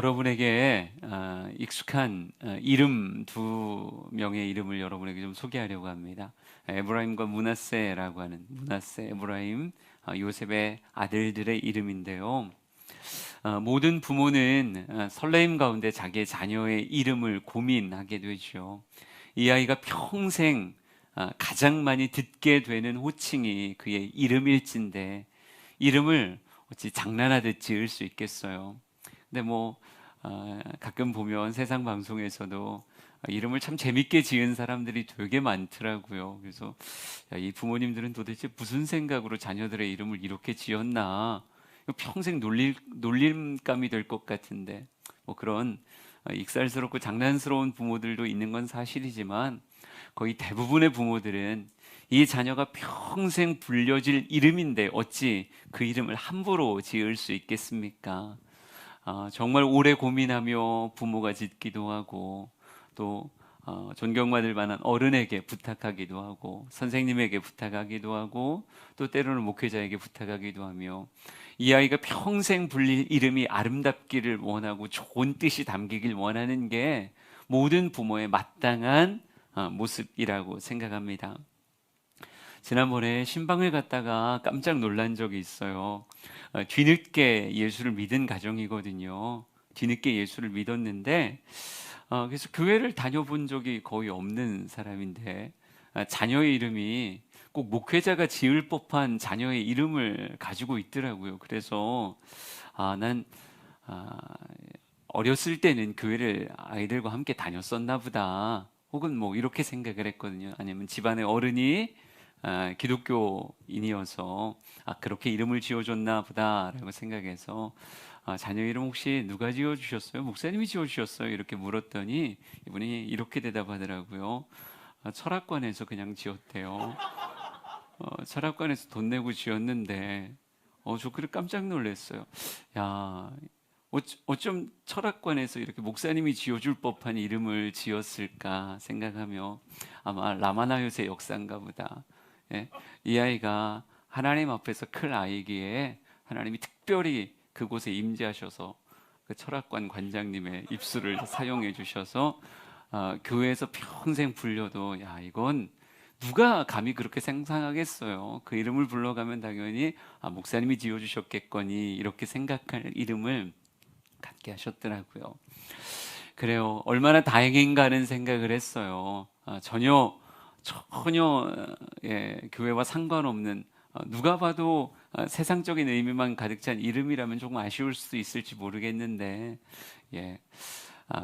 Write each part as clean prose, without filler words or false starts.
여러분에게 익숙한 이름 두 명의 이름을 여러분에게 좀 소개하려고 합니다. 에브라임과 므낫세라고 하는 므낫세, 에브라임, 요셉의 아들들의 이름인데요. 모든 부모는 설레임 가운데 자기의 자녀의 이름을 고민하게 되죠. 이 아이가 평생 가장 많이 듣게 되는 호칭이 그의 이름일진데 이름을 어찌 장난하듯 지을 수 있겠어요. 근데 가끔 보면 세상 방송에서도 이름을 참 재밌게 지은 사람들이 되게 많더라고요. 그래서 이 부모님들은 도대체 무슨 생각으로 자녀들의 이름을 이렇게 지었나? 이거 평생 놀림감이 될 것 같은데 그런 익살스럽고 장난스러운 부모들도 있는 건 사실이지만 거의 대부분의 부모들은 이 자녀가 평생 불려질 이름인데 어찌 그 이름을 함부로 지을 수 있겠습니까? 정말 오래 고민하며 부모가 짓기도 하고 또 존경받을 만한 어른에게 부탁하기도 하고 선생님에게 부탁하기도 하고 또 때로는 목회자에게 부탁하기도 하며 이 아이가 평생 불릴 이름이 아름답기를 원하고 좋은 뜻이 담기길 원하는 게 모든 부모의 마땅한 모습이라고 생각합니다. 지난번에 신방을 갔다가 깜짝 놀란 적이 있어요. 뒤늦게 예수를 믿은 가정이거든요. 뒤늦게 예수를 믿었는데 그래서 교회를 다녀본 적이 거의 없는 사람인데 자녀의 이름이 꼭 목회자가 지을 법한 자녀의 이름을 가지고 있더라고요. 그래서 난 어렸을 때는 교회를 아이들과 함께 다녔었나 보다. 혹은 이렇게 생각을 했거든요. 아니면 집안의 어른이 기독교인이어서 그렇게 이름을 지어줬나 보다라고 생각해서 자녀 이름 혹시 누가 지어주셨어요? 목사님이 지어주셨어요? 이렇게 물었더니 이분이 이렇게 대답하더라고요. 철학관에서 그냥 지었대요. 철학관에서 돈 내고 지었는데 저 그래 깜짝 놀랐어요. 야, 어쩜 철학관에서 이렇게 목사님이 지어줄 법한 이름을 지었을까 생각하며 아마 라마나요새 역사인가 보다. 예, 이 아이가 하나님 앞에서 클 아이기에 하나님이 특별히 그곳에 임재하셔서 그 철학관 관장님의 입술을 사용해 주셔서 교회에서 평생 불려도 이건 누가 감히 그렇게 상상하겠어요. 그 이름을 불러가면 당연히 목사님이 지어주셨겠거니 이렇게 생각할 이름을 갖게 하셨더라고요. 그래요. 얼마나 다행인가 하는 생각을 했어요. 전혀 교회와 상관없는 누가 봐도 세상적인 의미만 가득 찬 이름이라면 조금 아쉬울 수도 있을지 모르겠는데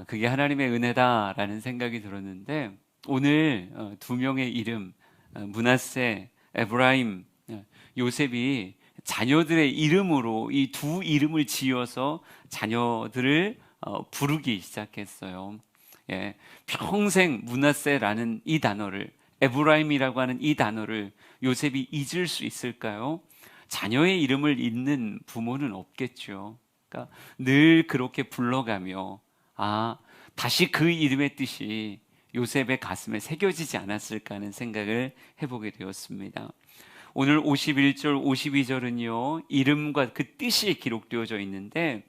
그게 하나님의 은혜다라는 생각이 들었는데 오늘 두 명의 이름 므낫세, 에브라임, 요셉이 자녀들의 이름으로 이 두 이름을 지어서 자녀들을 부르기 시작했어요. 평생 므낫세라는 이 단어를 에브라임이라고 하는 이 단어를 요셉이 잊을 수 있을까요? 자녀의 이름을 잊는 부모는 없겠죠. 그러니까 늘 그렇게 불러가며 다시 그 이름의 뜻이 요셉의 가슴에 새겨지지 않았을까 하는 생각을 해보게 되었습니다. 오늘 51절, 52절은요, 이름과 그 뜻이 기록되어져 있는데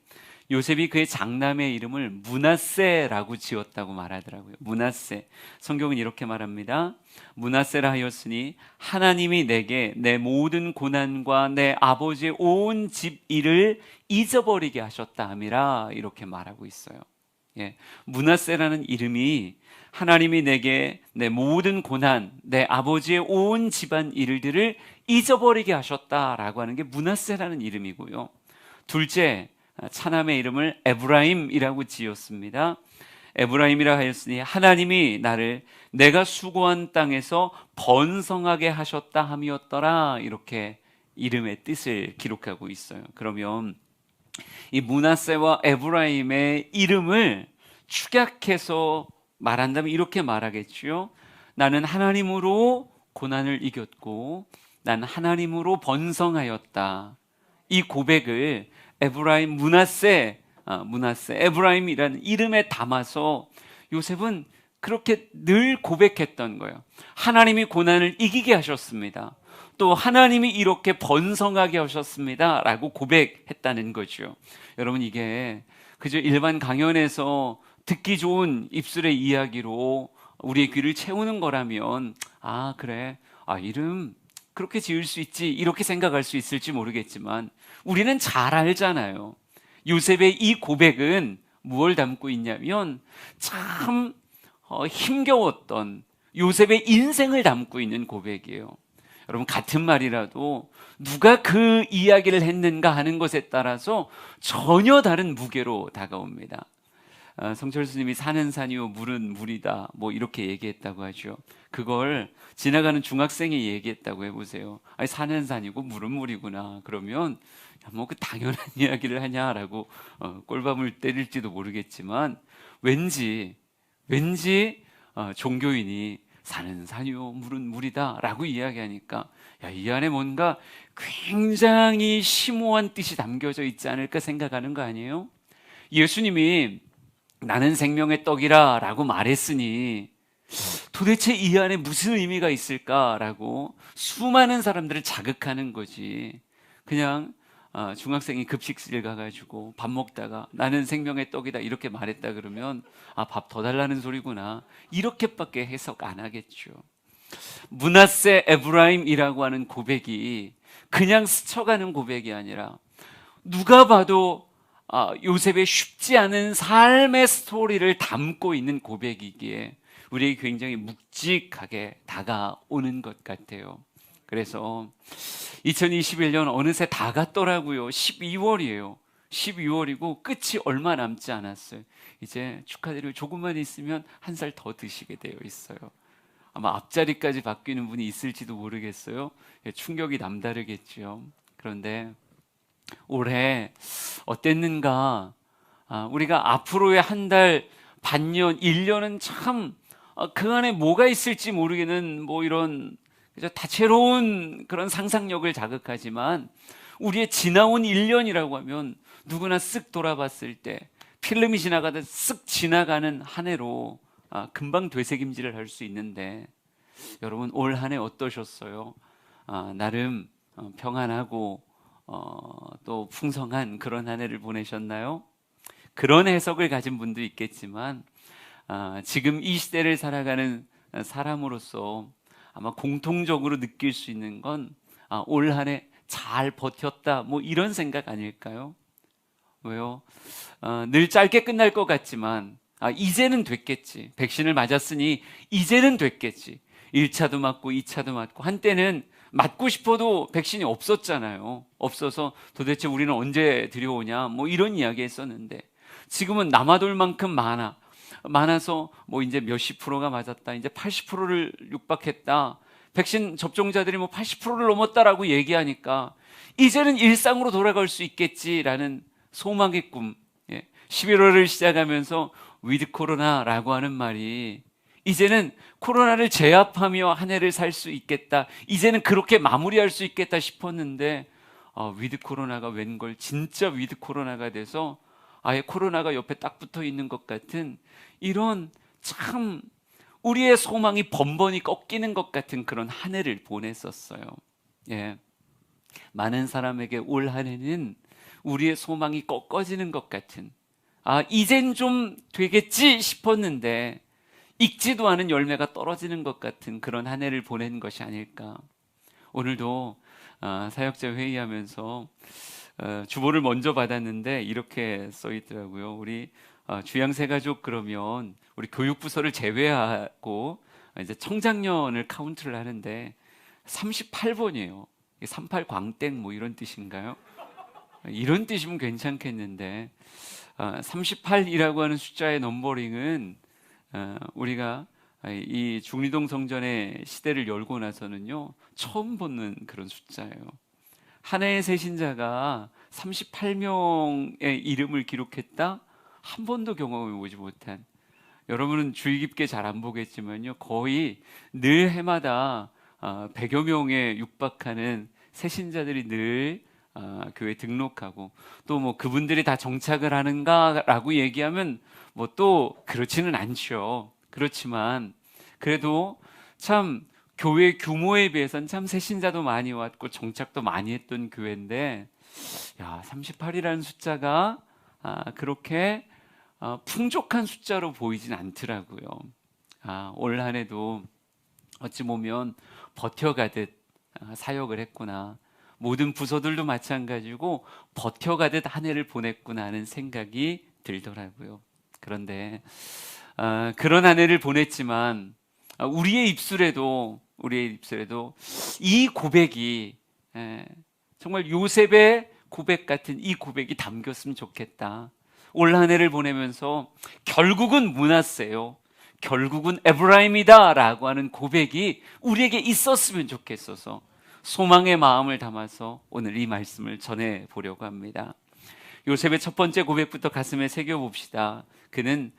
요셉이 그의 장남의 이름을 므낫세라고 지었다고 말하더라고요. 므낫세. 성경은 이렇게 말합니다. 므낫세라 하였으니 하나님이 내게 내 모든 고난과 내 아버지의 온 집 일을 잊어버리게 하셨다 함이라 이렇게 말하고 있어요. 므낫세라는 이름이 하나님이 내게 내 모든 고난, 내 아버지의 온 집안 일들을 잊어버리게 하셨다라고 하는 게 므낫세라는 이름이고요. 둘째, 차남의 이름을 에브라임이라고 지었습니다. 에브라임이라 하였으니 하나님이 나를 내가 수고한 땅에서 번성하게 하셨다 함이었더라 이렇게 이름의 뜻을 기록하고 있어요. 그러면 이 므낫세와 에브라임의 이름을 축약해서 말한다면 이렇게 말하겠죠. 나는 하나님으로 고난을 이겼고 난 하나님으로 번성하였다. 이 고백을 에브라임 므낫세 에브라임이라는 이름에 담아서 요셉은 그렇게 늘 고백했던 거예요. 하나님이 고난을 이기게 하셨습니다. 또 하나님이 이렇게 번성하게 하셨습니다 라고 고백했다는 거죠. 여러분, 이게 그저 일반 강연에서 듣기 좋은 입술의 이야기로 우리의 귀를 채우는 거라면 아 그래, 이름 그렇게 지을 수 있지 이렇게 생각할 수 있을지 모르겠지만 우리는 잘 알잖아요. 요셉의 이 고백은 무엇을 담고 있냐면 참 힘겨웠던 요셉의 인생을 담고 있는 고백이에요. 여러분, 같은 말이라도 누가 그 이야기를 했는가 하는 것에 따라서 전혀 다른 무게로 다가옵니다. 성철 스님이 산은 산이요 물은 물이다 뭐 이렇게 얘기했다고 하죠. 그걸 지나가는 중학생이 얘기했다고 해보세요. 아니, 산은 산이고 물은 물이구나. 그러면 뭐 그 당연한 이야기를 하냐라고 꼴밤을 때릴지도 모르겠지만 왠지 종교인이 산은 산이요 물은 물이다 라고 이야기하니까 이 안에 뭔가 굉장히 심오한 뜻이 담겨져 있지 않을까 생각하는 거 아니에요? 예수님이 나는 생명의 떡이라 라고 말했으니 도대체 이 안에 무슨 의미가 있을까라고 수많은 사람들을 자극하는 거지. 그냥 중학생이 급식실 가가지고 밥 먹다가 나는 생명의 떡이다 이렇게 말했다 그러면 밥 더 달라는 소리구나 이렇게밖에 해석 안 하겠죠. 므낫세 에브라임이라고 하는 고백이 그냥 스쳐가는 고백이 아니라 누가 봐도 요셉의 쉽지 않은 삶의 스토리를 담고 있는 고백이기에 우리에게 굉장히 묵직하게 다가오는 것 같아요. 그래서 2021년 어느새 다 갔더라고요. 12월이에요. 12월이고 끝이 얼마 남지 않았어요. 이제 축하드리고 조금만 있으면 한 살 더 드시게 되어 있어요. 아마 앞자리까지 바뀌는 분이 있을지도 모르겠어요. 충격이 남다르겠죠. 그런데 올해 어땠는가? 우리가 앞으로의 한 달, 반년, 1년은 참 그 안에 뭐가 있을지 모르겠는 뭐 이런 다채로운 그런 상상력을 자극하지만 우리의 지나온 1년이라고 하면 누구나 쓱 돌아봤을 때 필름이 지나가듯 쓱 지나가는 한 해로 금방 되새김질을 할 수 있는데 여러분 올 한 해 어떠셨어요? 나름 평안하고 또 풍성한 그런 한 해를 보내셨나요? 그런 해석을 가진 분도 있겠지만 지금 이 시대를 살아가는 사람으로서 아마 공통적으로 느낄 수 있는 건 올 한 해 잘 버텼다 뭐 이런 생각 아닐까요? 왜요? 늘 짧게 끝날 것 같지만 이제는 됐겠지. 백신을 맞았으니 이제는 됐겠지. 1차도 맞고 2차도 맞고 한때는 맞고 싶어도 백신이 없었잖아요. 없어서 도대체 우리는 언제 들여오냐 뭐 이런 이야기 했었는데 지금은 남아돌 만큼 많아서 뭐 이제 몇십 프로가 맞았다. 이제 80%를 육박했다. 백신 접종자들이 뭐 80%를 넘었다라고 얘기하니까 이제는 일상으로 돌아갈 수 있겠지라는 소망의 꿈. 11월을 시작하면서 위드 코로나라고 하는 말이 이제는 코로나를 제압하며 한 해를 살 수 있겠다. 이제는 그렇게 마무리할 수 있겠다 싶었는데 위드 코로나가 웬걸 진짜 위드 코로나가 돼서 아예 코로나가 옆에 딱 붙어 있는 것 같은 이런 참 우리의 소망이 번번이 꺾이는 것 같은 그런 한 해를 보냈었어요. 많은 사람에게 올 한 해는 우리의 소망이 꺾어지는 것 같은 이젠 좀 되겠지 싶었는데 익지도 않은 열매가 떨어지는 것 같은 그런 한 해를 보낸 것이 아닐까. 오늘도 사역자 회의하면서 주보를 먼저 받았는데 이렇게 써 있더라고요. 우리 주양세 가족 그러면 우리 교육부서를 제외하고 이제 청장년을 카운트를 하는데 38번이에요. 38 광땡 뭐 이런 뜻인가요? 이런 뜻이면 괜찮겠는데 38이라고 하는 숫자의 넘버링은 우리가 이 중리동 성전의 시대를 열고 나서는요 처음 보는 그런 숫자예요. 한 해의 새신자가 38명의 이름을 기록했다? 한 번도 경험해 보지 못한, 여러분은 주의 깊게 잘 안 보겠지만요 거의 늘 해마다 100여 명에 육박하는 새신자들이 늘 교회 등록하고 또 뭐 그분들이 다 정착을 하는가라고 얘기하면 뭐 또 그렇지는 않죠. 그렇지만 그래도 참 교회 규모에 비해서는 참 새신자도 많이 왔고 정착도 많이 했던 교회인데 38이라는 숫자가 그렇게 풍족한 숫자로 보이진 않더라고요. 올 한 해도 어찌 보면 버텨가듯 사역을 했구나. 모든 부서들도 마찬가지고 버텨가듯 한 해를 보냈구나 하는 생각이 들더라고요. 그런데 그런 한 해를 보냈지만 우리의 입술에도 이 고백이 정말 요셉의 고백 같은 이 고백이 담겼으면 좋겠다. 올 한 해를 보내면서 결국은 므낫세요, 결국은 에브라임이다 라고 하는 고백이 우리에게 있었으면 좋겠어서 소망의 마음을 담아서 오늘 이 말씀을 전해보려고 합니다. 요셉의 첫 번째 고백부터 가슴에 새겨봅시다. 그는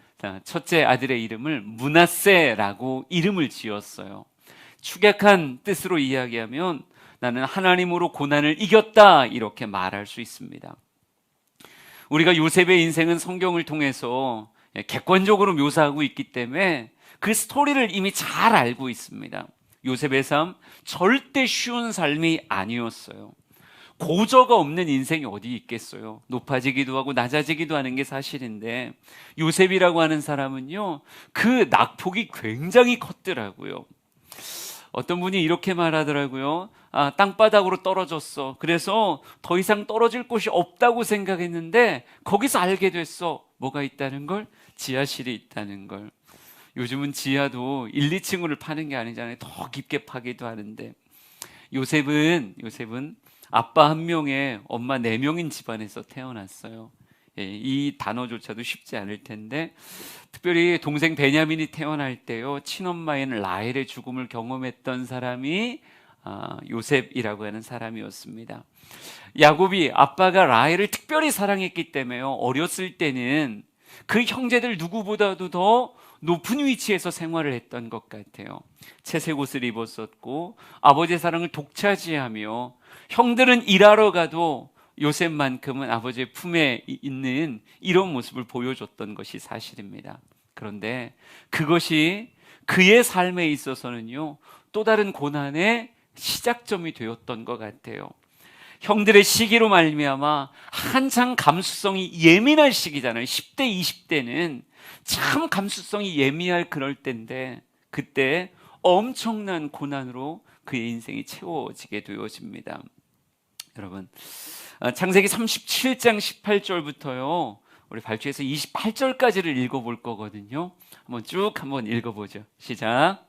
첫째 아들의 이름을 므낫세라고 이름을 지었어요. 축약한 뜻으로 이야기하면 나는 하나님으로 고난을 이겼다, 이렇게 말할 수 있습니다. 우리가 요셉의 인생은 성경을 통해서 객관적으로 묘사하고 있기 때문에 그 스토리를 이미 잘 알고 있습니다. 요셉의 삶 절대 쉬운 삶이 아니었어요. 고저가 없는 인생이 어디 있겠어요. 높아지기도 하고 낮아지기도 하는 게 사실인데 요셉이라고 하는 사람은요, 그 낙폭이 굉장히 컸더라고요. 어떤 분이 이렇게 말하더라고요. 땅바닥으로 떨어졌어. 그래서 더 이상 떨어질 곳이 없다고 생각했는데 거기서 알게 됐어. 뭐가 있다는 걸? 지하실이 있다는 걸. 요즘은 지하도 1, 2층으로 파는 게 아니잖아요. 더 깊게 파기도 하는데 요셉은 아빠 1명에 엄마 4명인 집안에서 태어났어요. 이 단어조차도 쉽지 않을 텐데 특별히 동생 베냐민이 태어날 때요, 친엄마인 라헬의 죽음을 경험했던 사람이 요셉이라고 하는 사람이었습니다. 야곱이 아빠가 라헬을 특별히 사랑했기 때문에 어렸을 때는 그 형제들 누구보다도 더 높은 위치에서 생활을 했던 것 같아요. 채색 옷을 입었었고 아버지의 사랑을 독차지하며 형들은 일하러 가도 요셉만큼은 아버지의 품에 있는 이런 모습을 보여줬던 것이 사실입니다. 그런데 그것이 그의 삶에 있어서는요, 또 다른 고난의 시작점이 되었던 것 같아요. 형들의 시기로 말미암아 한창 감수성이 예민할 시기잖아요. 10대, 20대는 참 감수성이 예민할 그럴 때인데 그때 엄청난 고난으로 그의 인생이 채워지게 되어집니다. 여러분, 창세기 37장 18절부터요 우리 발주해서 28절까지를 읽어볼 거거든요. 한번 읽어보죠. 시작.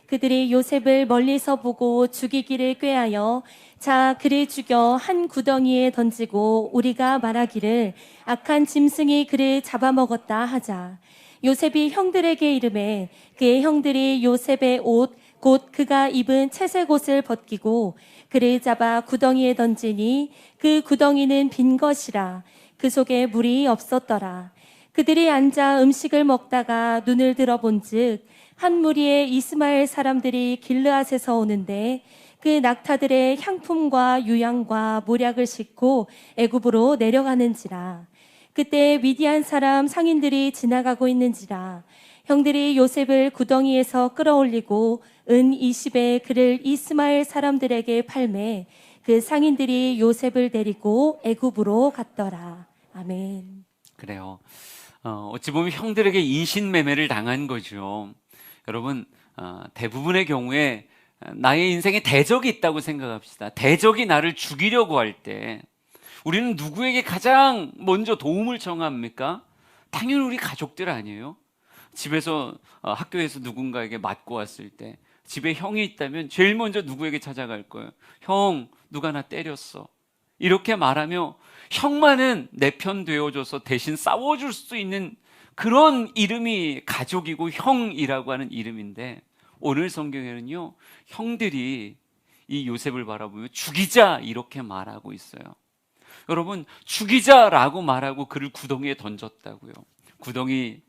그들이 요셉을 멀리서 보고 죽이기를 꾀하여 자 그를 죽여 한 구덩이에 던지고 우리가 말하기를 악한 짐승이 그를 잡아먹었다 하자. 요셉이 형들에게 이르매 그의 형들이 요셉의 옷 곧 그가 입은 채색 옷을 벗기고 그를 잡아 구덩이에 던지니 그 구덩이는 빈 것이라. 그 속에 물이 없었더라. 그들이 앉아 음식을 먹다가 눈을 들어본즉 한 무리의 이스마엘 사람들이 길르앗에서 오는데 그 낙타들의 향품과 유향과 모략을 싣고 애굽으로 내려가는지라. 그때 미디안 사람 상인들이 지나가고 있는지라. 형들이 요셉을 구덩이에서 끌어올리고 은 20에 그를 이스마엘 사람들에게 팔매 그 상인들이 요셉을 데리고 애굽으로 갔더라. 아멘. 그래요. 어찌 보면 형들에게 인신매매를 당한 거죠. 여러분, 대부분의 경우에 나의 인생에 대적이 있다고 생각합시다. 대적이 나를 죽이려고 할 때 우리는 누구에게 가장 먼저 도움을 청합니까? 당연히 우리 가족들 아니에요? 집에서 학교에서 누군가에게 맞고 왔을 때 집에 형이 있다면 제일 먼저 누구에게 찾아갈 거예요? 형, 누가 나 때렸어. 이렇게 말하며 형만은 내 편 되어줘서 대신 싸워줄 수 있는 그런 이름이 가족이고 형이라고 하는 이름인데 오늘 성경에는요, 형들이 이 요셉을 바라보며 죽이자 이렇게 말하고 있어요. 여러분, 죽이자라고 말하고 그를 구덩이에 던졌다고요. 구덩이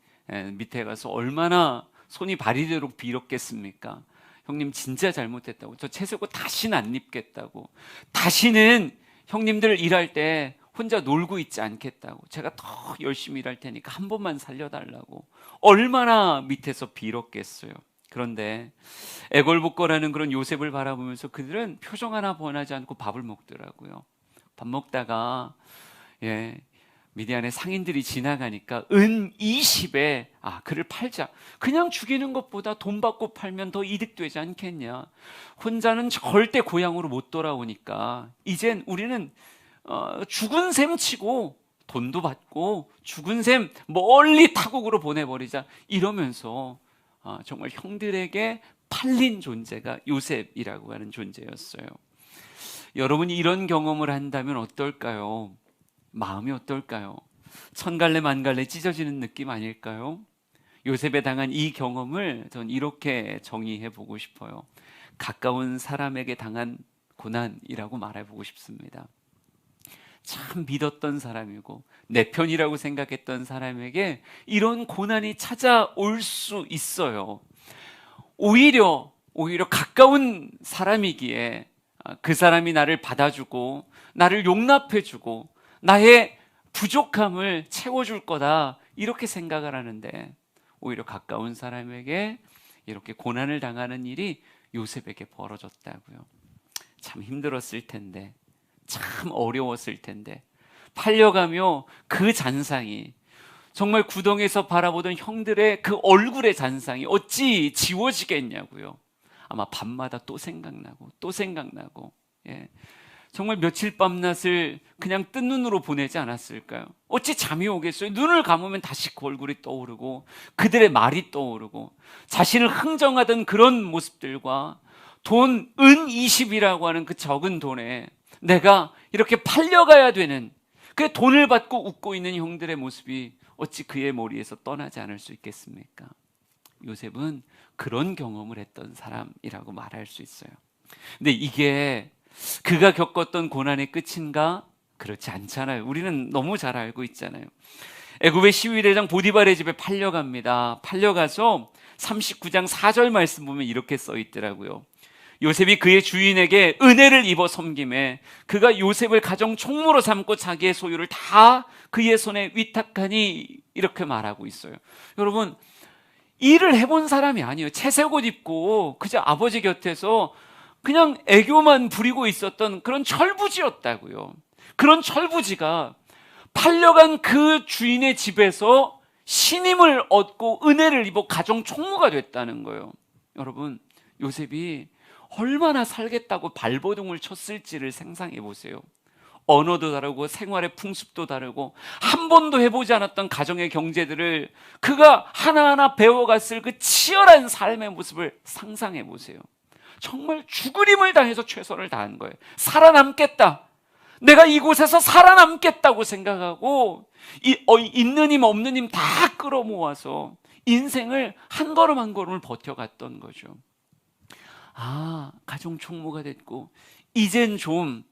밑에 가서 얼마나 손이 발이도록 빌었겠습니까? 형님 진짜 잘못했다고. 저 채색옷 다시는 안 입겠다고. 다시는 형님들 일할 때 혼자 놀고 있지 않겠다고. 제가 더 열심히 일할 테니까 한 번만 살려달라고. 얼마나 밑에서 빌었겠어요. 그런데 애걸복걸하는 그런 요셉을 바라보면서 그들은 표정 하나 변하지 않고 밥을 먹더라고요. 밥 먹다가 미디안의 상인들이 지나가니까 은 20에 그를 팔자. 그냥 죽이는 것보다 돈 받고 팔면 더 이득되지 않겠냐. 혼자는 절대 고향으로 못 돌아오니까 이젠 우리는 죽은 셈 치고 돈도 받고 죽은 셈 멀리 타국으로 보내버리자. 이러면서 정말 형들에게 팔린 존재가 요셉이라고 하는 존재였어요. 여러분이 이런 경험을 한다면 어떨까요? 마음이 어떨까요? 천갈래 만갈래 찢어지는 느낌 아닐까요? 요셉에 당한 이 경험을 전 이렇게 정의해 보고 싶어요. 가까운 사람에게 당한 고난이라고 말해 보고 싶습니다. 참 믿었던 사람이고 내 편이라고 생각했던 사람에게 이런 고난이 찾아올 수 있어요. 오히려 가까운 사람이기에 그 사람이 나를 받아주고 나를 용납해주고 나의 부족함을 채워줄 거다 이렇게 생각을 하는데 오히려 가까운 사람에게 이렇게 고난을 당하는 일이 요셉에게 벌어졌다고요. 참 힘들었을 텐데, 참 어려웠을 텐데, 팔려가며 그 잔상이 정말 구덩이에서 바라보던 형들의 그 얼굴의 잔상이 어찌 지워지겠냐고요. 아마 밤마다 또 생각나고 정말 며칠 밤낮을 그냥 뜬 눈으로 보내지 않았을까요? 어찌 잠이 오겠어요? 눈을 감으면 다시 그 얼굴이 떠오르고 그들의 말이 떠오르고 자신을 흥정하던 그런 모습들과 돈 은 20이라고 하는 그 적은 돈에 내가 이렇게 팔려가야 되는 그 돈을 받고 웃고 있는 형들의 모습이 어찌 그의 머리에서 떠나지 않을 수 있겠습니까? 요셉은 그런 경험을 했던 사람이라고 말할 수 있어요. 근데 이게 그가 겪었던 고난의 끝인가? 그렇지 않잖아요. 우리는 너무 잘 알고 있잖아요. 애굽의 시위대장 보디발의 집에 팔려갑니다. 팔려가서 39장 4절 말씀 보면 이렇게 써 있더라고요. 요셉이 그의 주인에게 은혜를 입어 섬김에 그가 요셉을 가정 총무로 삼고 자기의 소유를 다 그의 손에 위탁하니 이렇게 말하고 있어요. 여러분, 일을 해본 사람이 아니에요. 채색 옷 입고 그저 아버지 곁에서 그냥 애교만 부리고 있었던 그런 철부지였다고요. 그런 철부지가 팔려간 그 주인의 집에서 신임을 얻고 은혜를 입어 가정 총무가 됐다는 거예요. 여러분, 요셉이 얼마나 살겠다고 발버둥을 쳤을지를 상상해 보세요. 언어도 다르고 생활의 풍습도 다르고 한 번도 해보지 않았던 가정의 경제들을 그가 하나하나 배워갔을 그 치열한 삶의 모습을 상상해 보세요. 정말 죽을 힘을 다해서 최선을 다한 거예요. 살아남겠다. 내가 이곳에서 살아남겠다고 생각하고 있는 힘 없는 힘 다 끌어모아서 인생을 한 걸음 한 걸음을 버텨갔던 거죠. 가정 총무가 됐고 이제 좀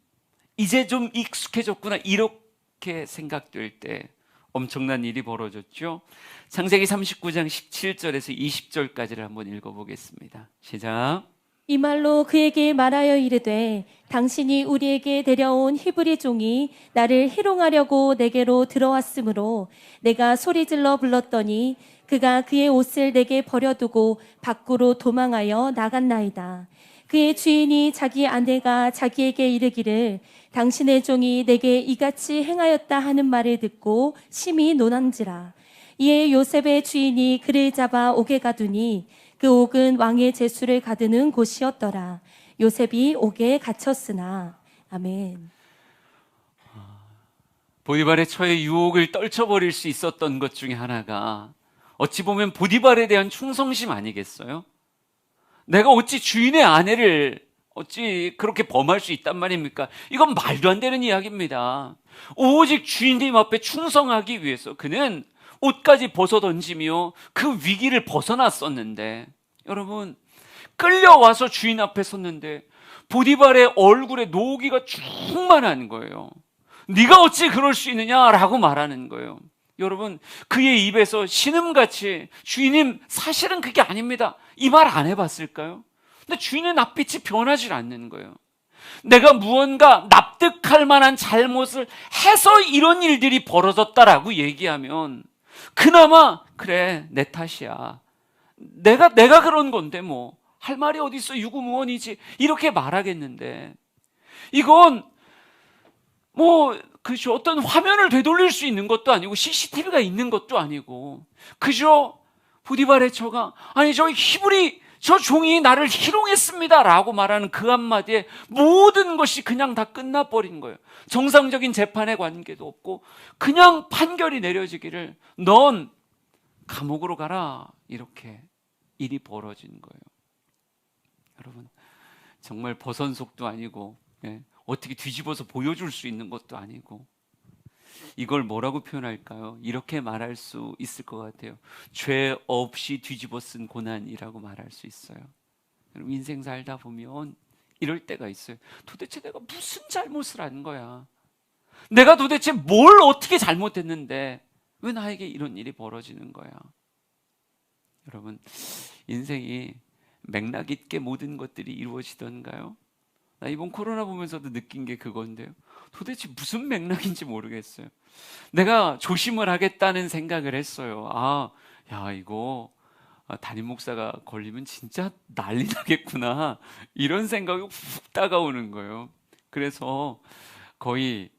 익숙해졌구나 이렇게 생각될 때 엄청난 일이 벌어졌죠. 창세기 39장 17절에서 20절까지를 한번 읽어보겠습니다. 시작. 이 말로 그에게 말하여 이르되 당신이 우리에게 데려온 히브리 종이 나를 희롱하려고 내게로 들어왔으므로 내가 소리질러 불렀더니 그가 그의 옷을 내게 버려두고 밖으로 도망하여 나갔나이다. 그의 주인이 자기 아내가 자기에게 이르기를 당신의 종이 내게 이같이 행하였다 하는 말을 듣고 심히 논한지라. 이에 요셉의 주인이 그를 잡아 옥에 가두니 그 옥은 왕의 제수를 가두는 곳이었더라. 요셉이 옥에 갇혔으나. 아멘. 보디발의 처해 유혹을 떨쳐버릴 수 있었던 것 중에 하나가 어찌 보면 보디발에 대한 충성심 아니겠어요? 내가 어찌 주인의 아내를 어찌 그렇게 범할 수 있단 말입니까? 이건 말도 안 되는 이야기입니다. 오직 주인님 앞에 충성하기 위해서 그는 옷까지 벗어던지며 그 위기를 벗어났었는데, 여러분, 끌려와서 주인 앞에 섰는데 보디발의 얼굴에 노기가 충만한 거예요. 네가 어찌 그럴 수 있느냐라고 말하는 거예요. 여러분, 그의 입에서 신음같이 주인님 사실은 그게 아닙니다, 이 말 안 해봤을까요? 근데 주인의 낯빛이 변하지 않는 거예요. 내가 무언가 납득할 만한 잘못을 해서 이런 일들이 벌어졌다라고 얘기하면 그나마 그래 내 탓이야, 내가 그런 건데 뭐 할 말이 어디 있어, 유구무원이지, 이렇게 말하겠는데, 이건 그죠, 어떤 화면을 되돌릴 수 있는 것도 아니고 CCTV가 있는 것도 아니고, 그죠? 부디발의 처가, 아니 저 히브리 저 종이 나를 희롱했습니다 라고 말하는 그 한마디에 모든 것이 그냥 다 끝나버린 거예요. 정상적인 재판의 관계도 없고 그냥 판결이 내려지기를 넌 감옥으로 가라, 이렇게 일이 벌어진 거예요. 여러분, 정말 버선속도 아니고, 어떻게 뒤집어서 보여줄 수 있는 것도 아니고, 이걸 뭐라고 표현할까요? 이렇게 말할 수 있을 것 같아요. 죄 없이 뒤집어 쓴 고난이라고 말할 수 있어요. 여러분, 인생 살다 보면 이럴 때가 있어요. 도대체 내가 무슨 잘못을 한 거야? 내가 도대체 뭘 어떻게 잘못했는데 왜 나에게 이런 일이 벌어지는 거야? 여러분, 인생이 맥락 있게 모든 것들이 이루어지던가요? 나 이번 코로나 보면서도 느낀 게 그건데요. 도대체 무슨 맥락인지 모르겠어요. 내가 조심을 하겠다는 생각을 했어요. 이거 담임 목사가 걸리면 진짜 난리 나겠구나, 이런 생각이 훅 다가오는 거예요. 그래서 거의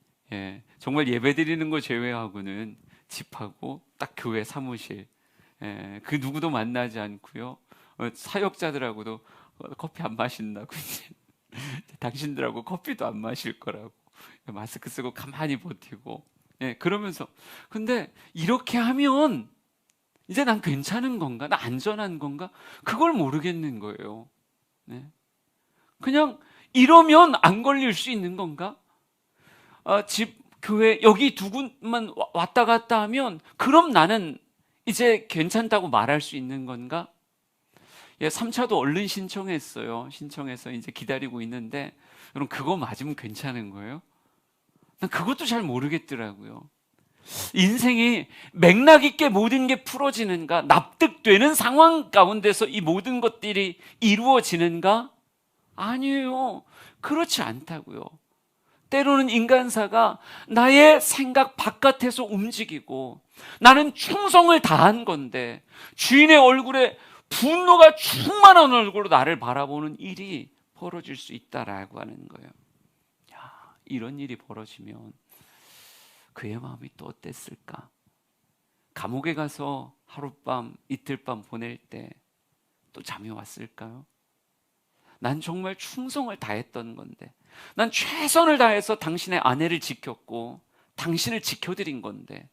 정말 예배 드리는 거 제외하고는 집하고 딱 교회 사무실, 그 누구도 만나지 않고요. 사역자들하고도 커피 안 마신다고 이제 당신들하고 커피도 안 마실 거라고 마스크 쓰고 가만히 버티고, 그러면서, 근데 이렇게 하면 이제 난 괜찮은 건가? 나 안전한 건가? 그걸 모르겠는 거예요. 그냥 이러면 안 걸릴 수 있는 건가? 집, 교회 여기 두 군만 왔다 갔다 하면 그럼 나는 이제 괜찮다고 말할 수 있는 건가? 3차도 얼른 신청했어요. 신청해서 이제 기다리고 있는데, 여러분, 그거 맞으면 괜찮은 거예요? 난 그것도 잘 모르겠더라고요. 인생이 맥락 있게 모든 게 풀어지는가? 납득되는 상황 가운데서 이 모든 것들이 이루어지는가? 아니에요. 그렇지 않다고요. 때로는 인간사가 나의 생각 바깥에서 움직이고, 나는 충성을 다한 건데 주인의 얼굴에 분노가 충만한 얼굴로 나를 바라보는 일이 벌어질 수 있다라고 하는 거예요. 이런 일이 벌어지면 그의 마음이 또 어땠을까? 감옥에 가서 하룻밤, 이틀밤 보낼 때 또 잠이 왔을까요? 난 정말 충성을 다했던 건데, 난 최선을 다해서 당신의 아내를 지켰고 당신을 지켜드린 건데,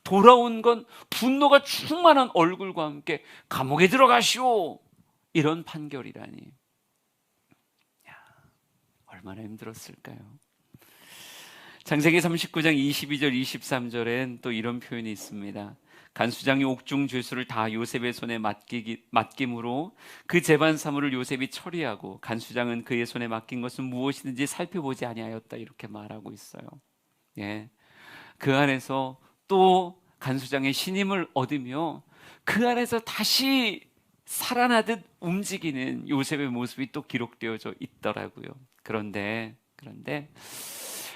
돌아온 건 분노가 충만한 얼굴과 함께 감옥에 들어가시오, 이런 판결이라니. 얼마나 힘들었을까요? 창세기 39장 22절 23절엔 또 이런 표현이 있습니다. 간수장이 옥중 죄수를 다 요셉의 손에 맡김으로 그 재반 사물을 요셉이 처리하고 간수장은 그의 손에 맡긴 것은 무엇이든지 살펴보지 아니하였다, 이렇게 말하고 있어요. 그 안에서 또 간수장의 신임을 얻으며 그 안에서 다시 살아나듯 움직이는 요셉의 모습이 또 기록되어져 있더라고요. 그런데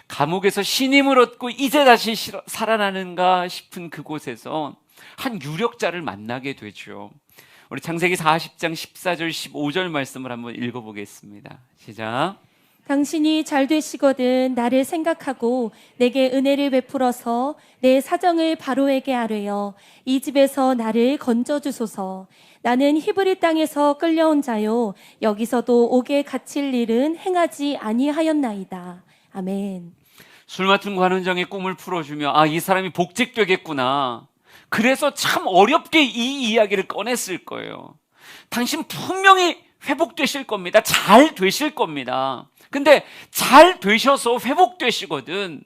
감옥에서 신임을 얻고 이제 다시 살아나는가 싶은 그곳에서 한 유력자를 만나게 되죠. 우리 창세기 40장 14절 15절 말씀을 한번 읽어보겠습니다. 시작. 당신이 잘 되시거든 나를 생각하고 내게 은혜를 베풀어서 내 사정을 바로에게 아뢰어 이 집에서 나를 건져주소서. 나는 히브리 땅에서 끌려온 자요 여기서도 옥에 갇힐 일은 행하지 아니하였나이다. 아멘. 술 맡은 관원장의 꿈을 풀어주며 이 사람이 복직되겠구나, 그래서 참 어렵게 이 이야기를 꺼냈을 거예요. 당신 분명히 회복되실 겁니다. 잘 되실 겁니다. 근데 잘 되셔서 회복되시거든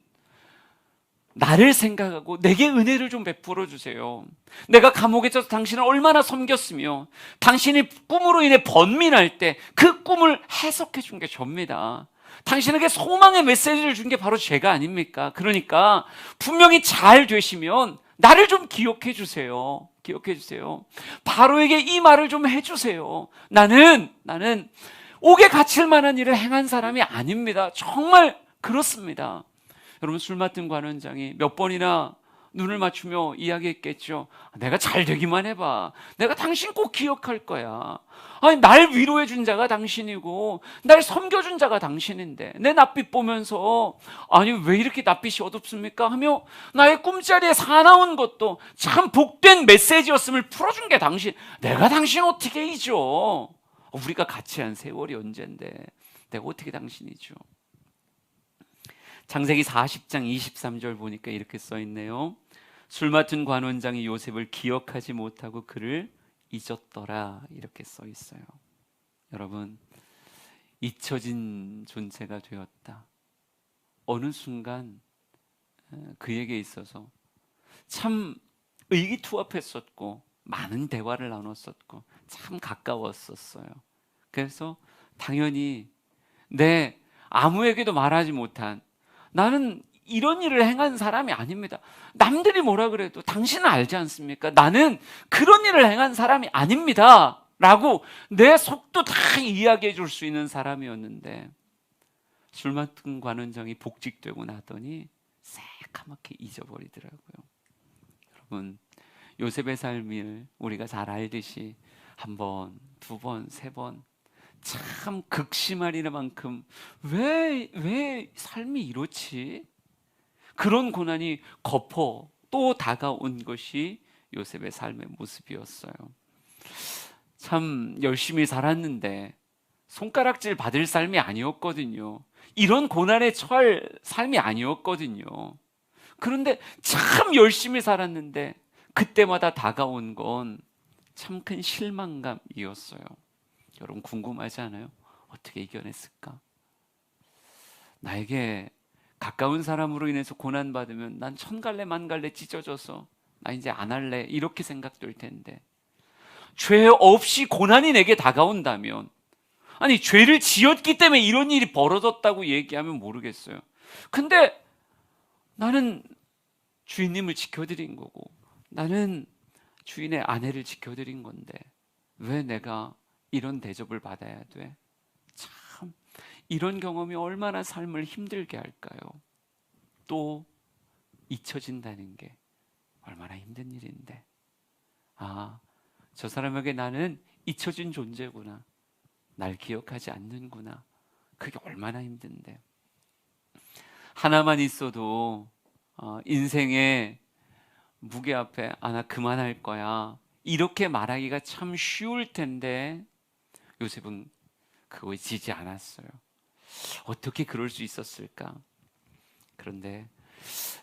나를 생각하고 내게 은혜를 좀 베풀어 주세요. 내가 감옥에 있어서 당신을 얼마나 섬겼으며 당신이 꿈으로 인해 번민할 때 그 꿈을 해석해 준 게 접니다. 당신에게 소망의 메시지를 준 게 바로 제가 아닙니까? 그러니까 분명히 잘 되시면 나를 좀 기억해 주세요. 기억해 주세요. 바로에게 이 말을 좀 해주세요. 나는 옥에 갇힐 만한 일을 행한 사람이 아닙니다. 정말 그렇습니다. 여러분, 술 맡은 관원장이 몇 번이나 눈을 맞추며 이야기했겠죠. 내가 잘 되기만 해봐. 내가 당신 꼭 기억할 거야. 아니, 날 위로해 준 자가 당신이고 날 섬겨준 자가 당신인데 내 낯빛 보면서 아니 왜 이렇게 낯빛이 어둡습니까? 하며 나의 꿈자리에 사나운 것도 참 복된 메시지였음을 풀어준 게 당신. 내가 당신 어떻게 잊어? 우리가 같이 한 세월이 언젠데 내가 어떻게 당신 잊어? 창세기 40장 23절 보니까 이렇게 써 있네요. 술 맡은 관원장이 요셉을 기억하지 못하고 그를 잊었더라, 이렇게 써 있어요. 여러분, 잊혀진 존재가 되었다. 어느 순간 그에게 있어서 참 의기투합했었고 많은 대화를 나눴었고 참 가까웠었어요. 그래서 당연히 아무에게도 말하지 못한, 나는 이런 일을 행한 사람이 아닙니다. 남들이 뭐라 그래도 당신은 알지 않습니까? 나는 그런 일을 행한 사람이 아닙니다. 라고 내 속도 다 이야기해 줄 수 있는 사람이었는데 술 맡은 관원장이 복직되고 나더니 새까맣게 잊어버리더라고요. 여러분, 요셉의 삶을 우리가 잘 알듯이 한 번, 두 번, 세 번 참 극심하리는 만큼 왜 삶이 이렇지? 그런 고난이 덮어 또 다가온 것이 요셉의 삶의 모습이었어요. 참 열심히 살았는데 손가락질 받을 삶이 아니었거든요. 이런 고난에 처할 삶이 아니었거든요. 그런데 참 열심히 살았는데 그때마다 다가온 건 참 큰 실망감이었어요. 여러분 궁금하지 않아요? 어떻게 이겨냈을까? 나에게 가까운 사람으로 인해서 고난받으면 난 천갈래 만갈래 찢어져서 나 이제 안 할래 이렇게 생각될 텐데, 죄 없이 고난이 내게 다가온다면, 아니 죄를 지었기 때문에 이런 일이 벌어졌다고 얘기하면 모르겠어요. 근데 나는 주인님을 지켜드린 거고 나는 주인의 아내를 지켜드린 건데 왜 내가 이런 대접을 받아야 돼? 참 이런 경험이 얼마나 삶을 힘들게 할까요? 또 잊혀진다는 게 얼마나 힘든 일인데, 저 사람에게 나는 잊혀진 존재구나, 날 기억하지 않는구나, 그게 얼마나 힘든데. 하나만 있어도 인생의 무게 앞에 나 그만할 거야 이렇게 말하기가 참 쉬울 텐데 요셉은 그거에 지지 않았어요. 어떻게 그럴 수 있었을까? 그런데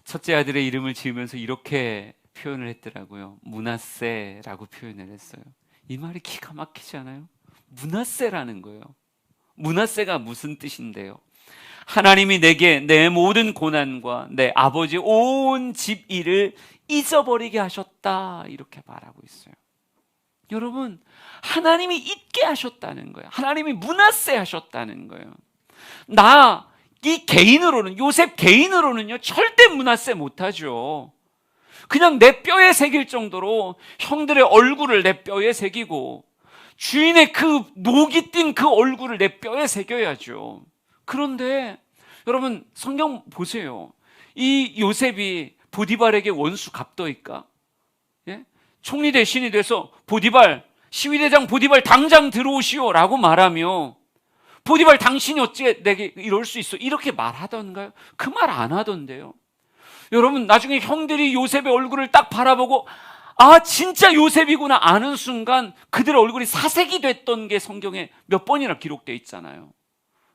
첫째 아들의 이름을 지으면서 이렇게 표현을 했더라고요. 므낫세라고 표현을 했어요. 이 말이 기가 막히지 않아요? 므낫세라는 거예요. 므낫세가 무슨 뜻인데요? 하나님이 내게 내 모든 고난과 내 아버지 온 집 일을 잊어버리게 하셨다, 이렇게 말하고 있어요. 여러분, 하나님이 잊게 하셨다는 거예요. 하나님이 므낫세 하셨다는 거예요. 이 개인으로는, 요셉 개인으로는요 절대 므낫세 못하죠. 그냥 내 뼈에 새길 정도로 형들의 얼굴을 내 뼈에 새기고 주인의 그 녹이 띈 그 얼굴을 내 뼈에 새겨야죠. 그런데 여러분 성경 보세요. 이 요셉이 보디발에게 원수 갚더이까? 예? 총리 대신이 돼서 보디발, 시위대장 보디발 당장 들어오시오 라고 말하며, 보디발 당신이 어찌 내게 이럴 수 있어 이렇게 말하던가요? 그 말 안 하던데요. 여러분 나중에 형들이 요셉의 얼굴을 딱 바라보고 진짜 요셉이구나 아는 순간 그들의 얼굴이 사색이 됐던 게 성경에 몇 번이나 기록되어 있잖아요.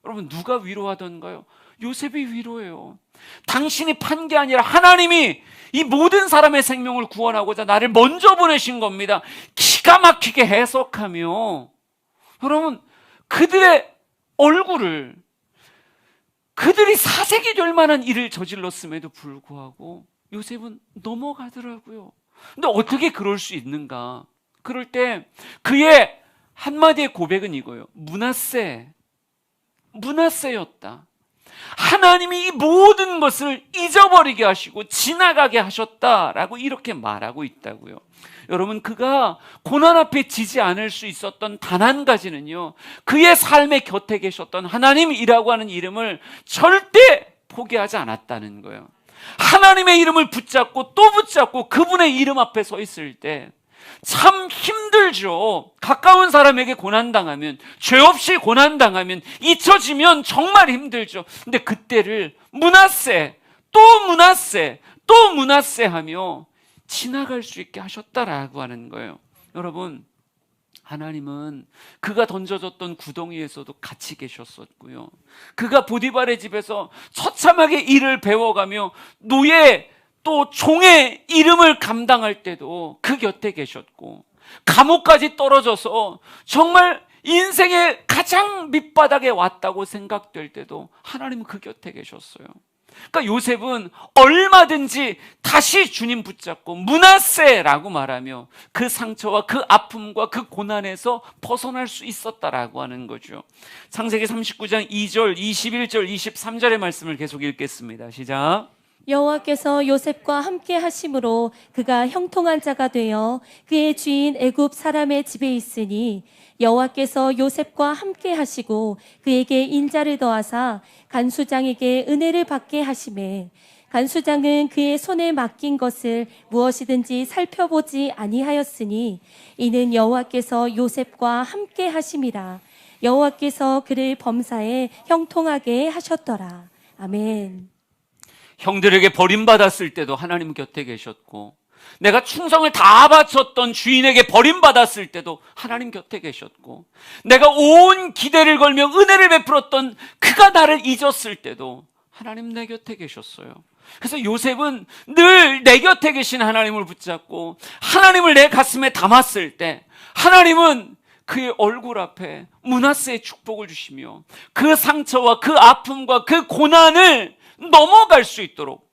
여러분 누가 위로하던가요? 요셉이 위로해요. 당신이 판 게 아니라 하나님이 이 모든 사람의 생명을 구원하고자 나를 먼저 보내신 겁니다. 기가 막히게 해석하며, 여러분 그들의 얼굴을, 그들이 사색이 될 만한 일을 저질렀음에도 불구하고 요셉은 넘어가더라고요. 근데 어떻게 그럴 수 있는가? 그럴 때 그의 한마디의 고백은 이거예요. 므낫세였다. 하나님이 이 모든 것을 잊어버리게 하시고 지나가게 하셨다라고 이렇게 말하고 있다고요. 여러분 그가 고난 앞에 지지 않을 수 있었던 단 한 가지는요, 그의 삶의 곁에 계셨던 하나님이라고 하는 이름을 절대 포기하지 않았다는 거예요. 하나님의 이름을 붙잡고 또 붙잡고 그분의 이름 앞에 서 있을 때 참 힘들죠. 가까운 사람에게 고난당하면, 죄 없이 고난당하면, 잊혀지면 정말 힘들죠. 근데 그때를 므낫세, 또 므낫세, 또 므낫세 하며 지나갈 수 있게 하셨다라고 하는 거예요. 여러분, 하나님은 그가 던져졌던 구덩이에서도 같이 계셨었고요, 그가 보디발의 집에서 처참하게 일을 배워가며 노예 또 종의 이름을 감당할 때도 그 곁에 계셨고, 감옥까지 떨어져서 정말 인생의 가장 밑바닥에 왔다고 생각될 때도 하나님은 그 곁에 계셨어요. 그러니까 요셉은 얼마든지 다시 주님 붙잡고 므낫세라고 말하며 그 상처와 그 아픔과 그 고난에서 벗어날 수 있었다라고 하는 거죠. 창세기 39장 2절, 21절, 23절의 말씀을 계속 읽겠습니다. 시작. 여호와께서 요셉과 함께 하심으로 그가 형통한 자가 되어 그의 주인 애굽 사람의 집에 있으니 여호와께서 요셉과 함께 하시고 그에게 인자를 더하사 간수장에게 은혜를 받게 하시매 간수장은 그의 손에 맡긴 것을 무엇이든지 살펴보지 아니하였으니 이는 여호와께서 요셉과 함께 하심이라. 여호와께서 그를 범사에 형통하게 하셨더라. 아멘. 형들에게 버림받았을 때도 하나님 곁에 계셨고, 내가 충성을 다 바쳤던 주인에게 버림받았을 때도 하나님 곁에 계셨고, 내가 온 기대를 걸며 은혜를 베풀었던 그가 나를 잊었을 때도 하나님 내 곁에 계셨어요. 그래서 요셉은 늘 내 곁에 계신 하나님을 붙잡고 하나님을 내 가슴에 담았을 때 하나님은 그의 얼굴 앞에 므낫세의 축복을 주시며 그 상처와 그 아픔과 그 고난을 넘어갈 수 있도록,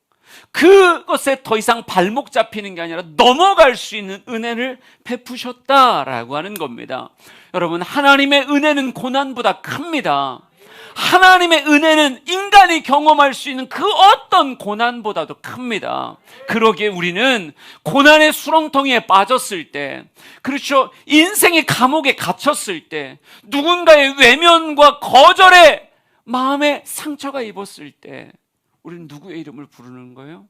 그것에 더 이상 발목 잡히는 게 아니라 넘어갈 수 있는 은혜를 베푸셨다라고 하는 겁니다. 여러분, 하나님의 은혜는 고난보다 큽니다. 하나님의 은혜는 인간이 경험할 수 있는 그 어떤 고난보다도 큽니다. 그러기에 우리는 고난의 수렁텅이에 빠졌을 때, 그렇죠, 인생의 감옥에 갇혔을 때, 누군가의 외면과 거절에 마음에 상처가 입었을 때 우리는 누구의 이름을 부르는 거예요?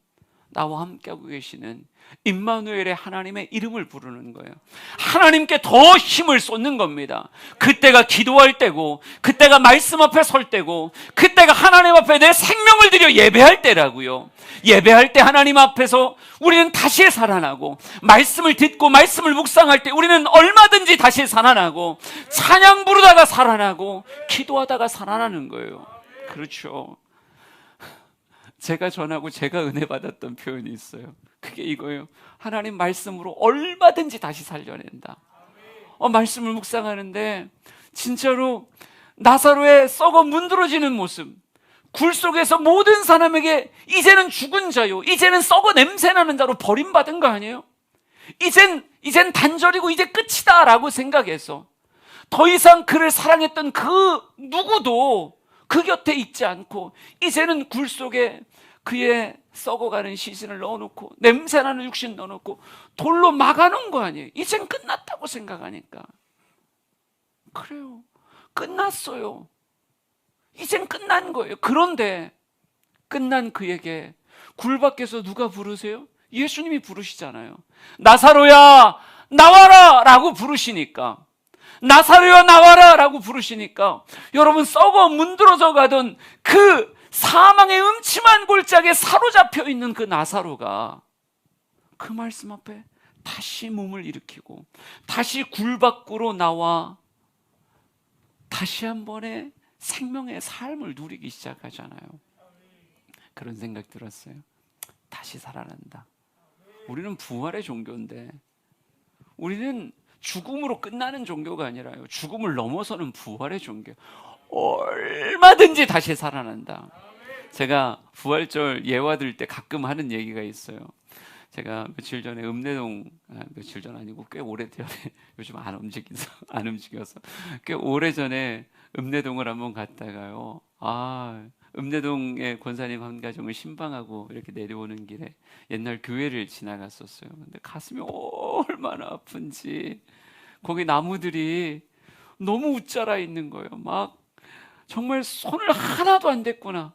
나와 함께하고 계시는 임마누엘의 하나님의 이름을 부르는 거예요. 하나님께 더 힘을 쏟는 겁니다. 그때가 기도할 때고, 그때가 말씀 앞에 설 때고, 그때가 하나님 앞에 내 생명을 들여 예배할 때라고요. 예배할 때 하나님 앞에서 우리는 다시 살아나고, 말씀을 듣고 말씀을 묵상할 때 우리는 얼마든지 다시 살아나고, 찬양 부르다가 살아나고, 기도하다가 살아나는 거예요. 그렇죠. 제가 전하고 제가 은혜 받았던 표현이 있어요. 그게 이거예요. 하나님 말씀으로 얼마든지 다시 살려낸다. 말씀을 묵상하는데 진짜로 나사로의 썩어 문드러지는 모습, 굴 속에서 모든 사람에게 이제는 죽은 자요, 이제는 썩어 냄새나는 자로 버림받은 거 아니에요? 이젠 단절이고 이제 끝이다 라고 생각해서 더 이상 그를 사랑했던 그 누구도 그 곁에 있지 않고 이제는 굴 속에 그의 썩어가는 시신을 넣어놓고 냄새나는 육신 넣어놓고 돌로 막아놓은 거 아니에요? 이젠 끝났다고 생각하니까. 그래요, 끝났어요. 이젠 끝난 거예요. 그런데 끝난 그에게 굴 밖에서 누가 부르세요? 예수님이 부르시잖아요. 나사로야 나와라 라고 부르시니까, 나사로야 나와라 라고 부르시니까, 여러분, 썩어 문드러져 가던 그 사망의 음침한 골짜기에 사로잡혀 있는 그 나사로가 그 말씀 앞에 다시 몸을 일으키고 다시 굴 밖으로 나와 다시 한 번의 생명의 삶을 누리기 시작하잖아요. 그런 생각 들었어요. 다시 살아난다. 우리는 부활의 종교인데, 우리는 죽음으로 끝나는 종교가 아니라요, 죽음을 넘어서는 부활의 종교. 얼마든지 다시 살아난다. 제가 부활절 예화 들 때 가끔 하는 얘기가 있어요. 제가 며칠 전에 읍내동, 며칠 전 아니고 꽤 오래전에, 요즘 안 움직여서 꽤 오래전에 읍내동을 한번 갔다가요, 읍내동의 권사님 한 가정을 신방하고 이렇게 내려오는 길에 옛날 교회를 지나갔었어요. 근데 가슴이 얼마나 아픈지, 거기 나무들이 너무 웃자라 있는 거예요. 막 정말 손을 하나도 안 댔구나,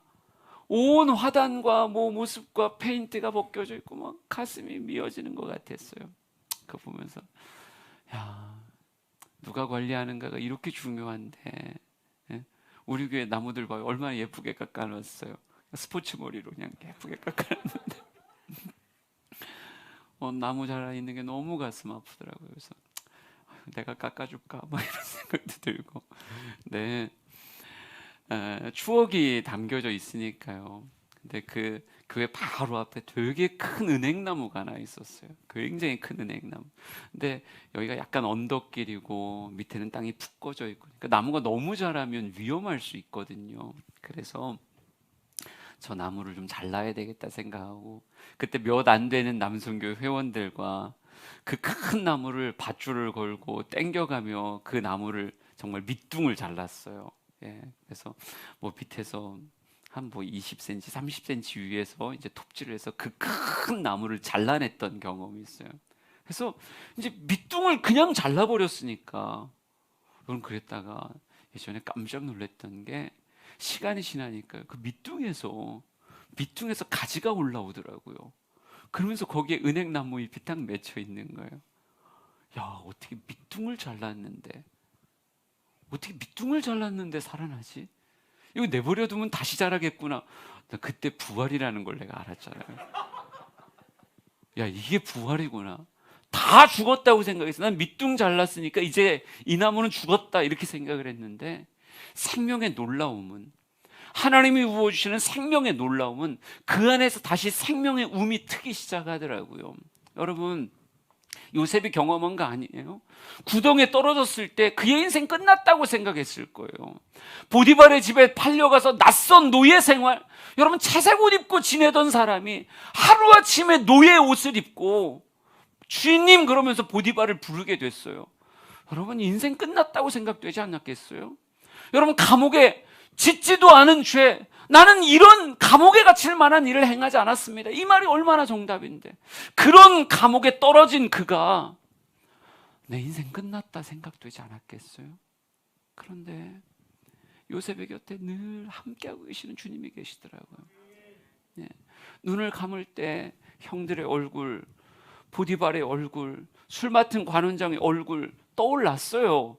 온 화단과 모습과 페인트가 벗겨져 있고 막 가슴이 미어지는 것 같았어요. 그거 보면서 야, 누가 관리하는가가 이렇게 중요한데, 예? 우리 교회 나무들 봐요. 얼마나 예쁘게 깎아놨어요. 스포츠 머리로 그냥 예쁘게 깎아놨는데 나무 자라있는 게 너무 가슴 아프더라고요. 그래서 내가 깎아줄까? 막 이런 생각도 들고. 네, 추억이 담겨져 있으니까요. 근데 그 교회 바로 앞에 되게 큰 은행나무가 하나 있었어요. 굉장히 큰 은행나무. 근데 여기가 약간 언덕길이고 밑에는 땅이 푹 꺼져 있고, 그러니까 나무가 너무 자라면 위험할 수 있거든요. 그래서 저 나무를 좀 잘라야 되겠다 생각하고, 그때 몇 안 되는 남성교 회원들과 그 큰 나무를 밧줄을 걸고 땡겨가며 그 나무를 정말 밑둥을 잘랐어요. 예, 그래서 밑에서 한 20cm, 30cm 위에서 이제 톱질을 해서 그 큰 나무를 잘라냈던 경험이 있어요. 그래서 이제 밑둥을 그냥 잘라버렸으니까, 저는 그랬다가 예전에 깜짝 놀랐던 게, 시간이 지나니까 그 밑둥에서 가지가 올라오더라고요. 그러면서 거기에 은행나무 잎이 딱 맺혀 있는 거예요. 야, 어떻게 밑둥을 잘랐는데 살아나지? 이거 내버려두면 다시 자라겠구나. 나 그때 부활이라는 걸 내가 알았잖아요. 야, 이게 부활이구나. 다 죽었다고 생각했어. 난 밑둥 잘랐으니까 이제 이 나무는 죽었다 이렇게 생각을 했는데, 생명의 놀라움은, 하나님이 부어주시는 생명의 놀라움은 그 안에서 다시 생명의 움이 트기 시작하더라고요. 여러분, 요셉이 경험한 거 아니에요? 구덩이에 떨어졌을 때 그의 인생 끝났다고 생각했을 거예요. 보디발의 집에 팔려가서 낯선 노예 생활, 여러분 채색 옷 입고 지내던 사람이 하루아침에 노예 옷을 입고 주인님 그러면서 보디발을 부르게 됐어요. 여러분, 인생 끝났다고 생각되지 않았겠어요? 여러분, 감옥에 짓지도 않은 죄, 나는 이런 감옥에 갇힐 만한 일을 행하지 않았습니다. 이 말이 얼마나 정답인데, 그런 감옥에 떨어진 그가 내 인생 끝났다 생각되지 않았겠어요? 그런데 요셉의 곁에 늘 함께하고 계시는 주님이 계시더라고요. 예. 눈을 감을 때 형들의 얼굴, 보디발의 얼굴, 술 맡은 관원장의 얼굴 떠올랐어요.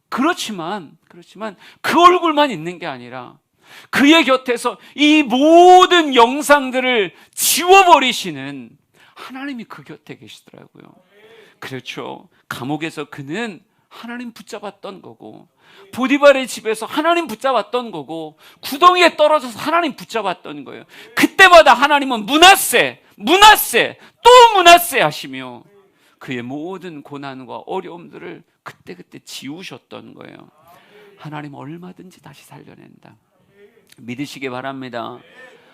그렇지만 그 얼굴만 있는 게 아니라 그의 곁에서 이 모든 영상들을 지워버리시는 하나님이 그 곁에 계시더라고요. 그렇죠. 감옥에서 그는 하나님 붙잡았던 거고, 보디발의 집에서 하나님 붙잡았던 거고, 구덩이에 떨어져서 하나님 붙잡았던 거예요. 그때마다 하나님은 므낫세 또 므낫세 하시며 그의 모든 고난과 어려움들을 그때 지우셨던 거예요. 하나님 얼마든지 다시 살려낸다. 믿으시기 바랍니다.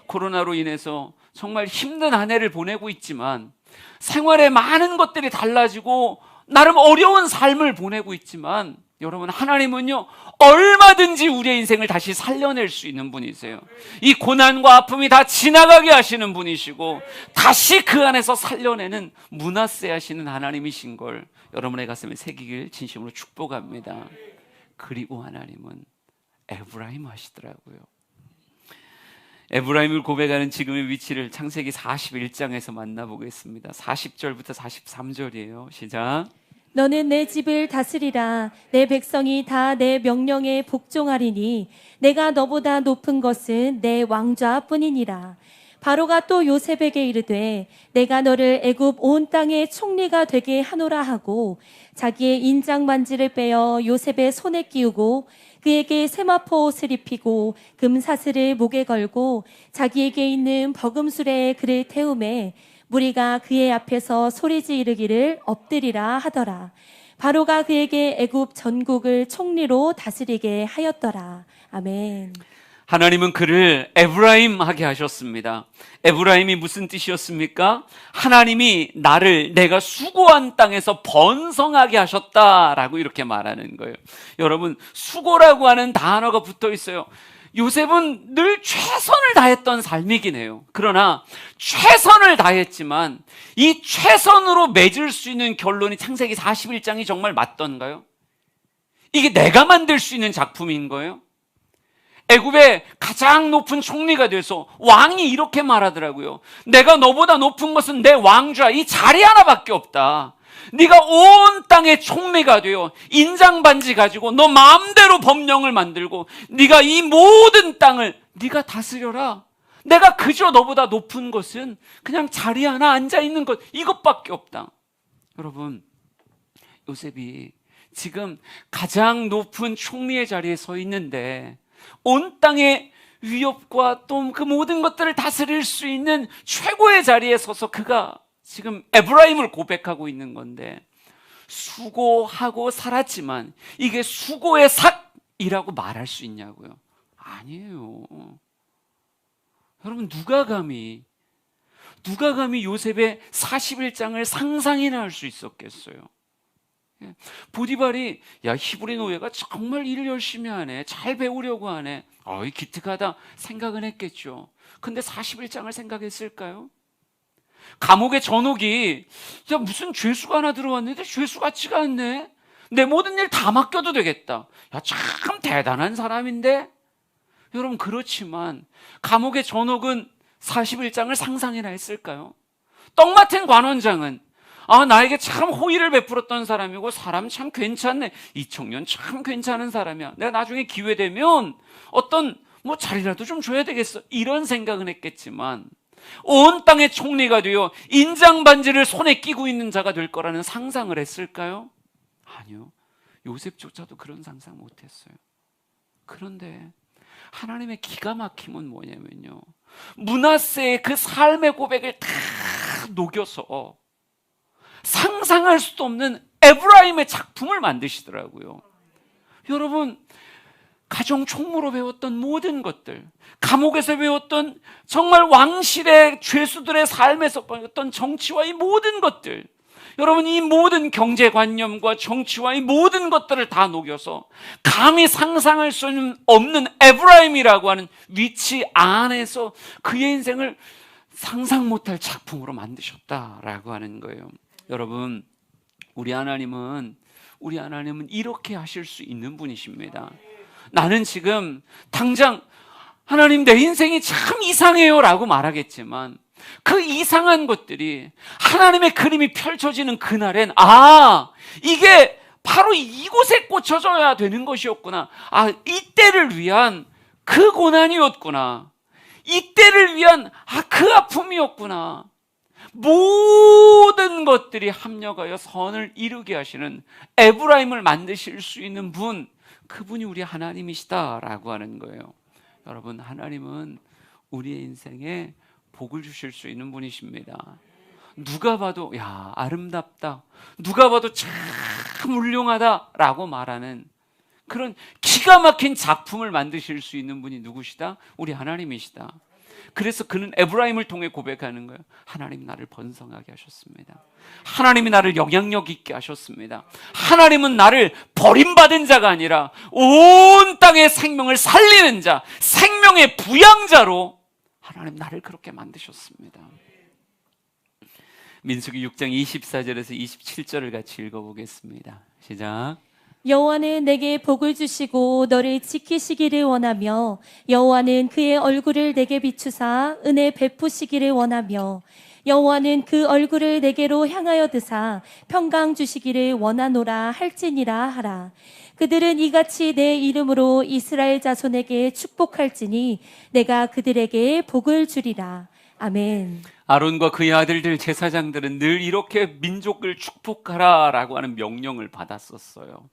코로나로 인해서 정말 힘든 한 해를 보내고 있지만, 생활에 많은 것들이 달라지고 나름 어려운 삶을 보내고 있지만, 여러분, 하나님은요 얼마든지 우리의 인생을 다시 살려낼 수 있는 분이세요. 이 고난과 아픔이 다 지나가게 하시는 분이시고 다시 그 안에서 살려내는 므낫세 하시는 하나님이신 걸 여러분의 가슴에 새기길 진심으로 축복합니다. 그리고 하나님은 에브라임 하시더라고요. 에브라임을 고백하는 지금의 위치를 창세기 41장에서 만나보겠습니다. 40절부터 43절이에요. 시작. 너는 내 집을 다스리라. 내 백성이 다 내 명령에 복종하리니 내가 너보다 높은 것은 내 왕좌뿐이니라. 바로가 또 요셉에게 이르되 내가 너를 애굽 온 땅의 총리가 되게 하노라 하고, 자기의 인장 만지를 빼어 요셉의 손에 끼우고 그에게 세마포 옷을 입히고 금사슬을 목에 걸고 자기에게 있는 버금술에 그를 태우매 무리가 그의 앞에서 소리지 이르기를 엎드리라 하더라. 바로가 그에게 애굽 전국을 총리로 다스리게 하였더라. 아멘. 하나님은 그를 에브라임 하게 하셨습니다. 에브라임이 무슨 뜻이었습니까? 하나님이 나를 내가 수고한 땅에서 번성하게 하셨다라고 이렇게 말하는 거예요. 여러분, 수고라고 하는 단어가 붙어 있어요. 요셉은 늘 최선을 다했던 삶이긴 해요. 그러나 최선을 다했지만 이 최선으로 맺을 수 있는 결론이 창세기 41장이 정말 맞던가요? 이게 내가 만들 수 있는 작품인 거예요? 애굽의 가장 높은 총리가 돼서 왕이 이렇게 말하더라고요. 내가 너보다 높은 것은 내 왕좌 이 자리 하나밖에 없다. 네가 온 땅의 총리가 되어 인장반지 가지고 너 마음대로 법령을 만들고 네가 이 모든 땅을 네가 다스려라. 내가 그저 너보다 높은 것은 그냥 자리 하나 앉아있는 것 이것밖에 없다. 여러분, 요셉이 지금 가장 높은 총리의 자리에 서 있는데 온 땅의 위협과 또 그 모든 것들을 다스릴 수 있는 최고의 자리에 서서 그가 지금 에브라임을 고백하고 있는 건데, 수고하고 살았지만 이게 수고의 삭이라고 말할 수 있냐고요? 아니에요. 여러분, 누가 감히 요셉의 41장을 상상이나 할 수 있었겠어요? 보디발이 야, 히브리 노예가 정말 일을 열심히 하네, 잘 배우려고 하네, 기특하다 생각은 했겠죠. 근데 41장을 생각했을까요? 감옥의 전옥이 야, 무슨 죄수가 하나 들어왔는데 죄수 같지가 않네, 내 모든 일 다 맡겨도 되겠다, 야, 참 대단한 사람인데. 여러분, 그렇지만 감옥의 전옥은 41장을 상상이나 했을까요? 떡 맡은 관원장은 나에게 참 호의를 베풀었던 사람이고 사람 참 괜찮네, 이 청년 참 괜찮은 사람이야, 내가 나중에 기회 되면 어떤 자리라도 좀 줘야 되겠어, 이런 생각은 했겠지만 온 땅의 총리가 되어 인장반지를 손에 끼고 있는 자가 될 거라는 상상을 했을까요? 아니요. 요셉조차도 그런 상상 못했어요. 그런데 하나님의 기가 막힘은 뭐냐면요, 므낫세의 그 삶의 고백을 다 녹여서 상상할 수도 없는 에브라임의 작품을 만드시더라고요. 여러분, 가정 총무로 배웠던 모든 것들, 감옥에서 배웠던 정말 왕실의 죄수들의 삶에서 배웠던 정치와 이 모든 것들, 여러분, 이 모든 경제관념과 정치와 이 모든 것들을 다 녹여서 감히 상상할 수 없는 에브라임이라고 하는 위치 안에서 그의 인생을 상상 못할 작품으로 만드셨다라고 하는 거예요. 여러분, 우리 하나님은 이렇게 하실 수 있는 분이십니다. 나는 지금 당장 하나님, 내 인생이 참 이상해요 라고 말하겠지만 그 이상한 것들이 하나님의 그림이 펼쳐지는 그날엔 이게 바로 이곳에 꽂혀져야 되는 것이었구나, 이때를 위한 그 고난이었구나, 이때를 위한 그 아픔이었구나, 모든 것들이 합력하여 선을 이루게 하시는 에브라임을 만드실 수 있는 분, 그분이 우리 하나님이시다라고 하는 거예요. 여러분, 하나님은 우리의 인생에 복을 주실 수 있는 분이십니다. 누가 봐도 야, 아름답다, 누가 봐도 참 훌륭하다라고 말하는 그런 기가 막힌 작품을 만드실 수 있는 분이 누구시다? 우리 하나님이시다. 그래서 그는 에브라임을 통해 고백하는 거예요. 하나님, 나를 번성하게 하셨습니다. 하나님이 나를 영향력 있게 하셨습니다. 하나님은 나를 버림받은 자가 아니라 온 땅의 생명을 살리는 자, 생명의 부양자로 하나님 나를 그렇게 만드셨습니다. 민수기 6장 24절에서 27절을 같이 읽어보겠습니다. 시작. 여호와는 내게 복을 주시고 너를 지키시기를 원하며, 여호와는 그의 얼굴을 내게 비추사 은혜 베푸시기를 원하며, 여호와는 그 얼굴을 내게로 향하여 드사 평강 주시기를 원하노라 할지니라 하라. 그들은 이같이 내 이름으로 이스라엘 자손에게 축복할지니 내가 그들에게 복을 주리라. 아멘. 아론과 그의 아들들 제사장들은 늘 이렇게 민족을 축복하라라고 하는 명령을 받았었어요.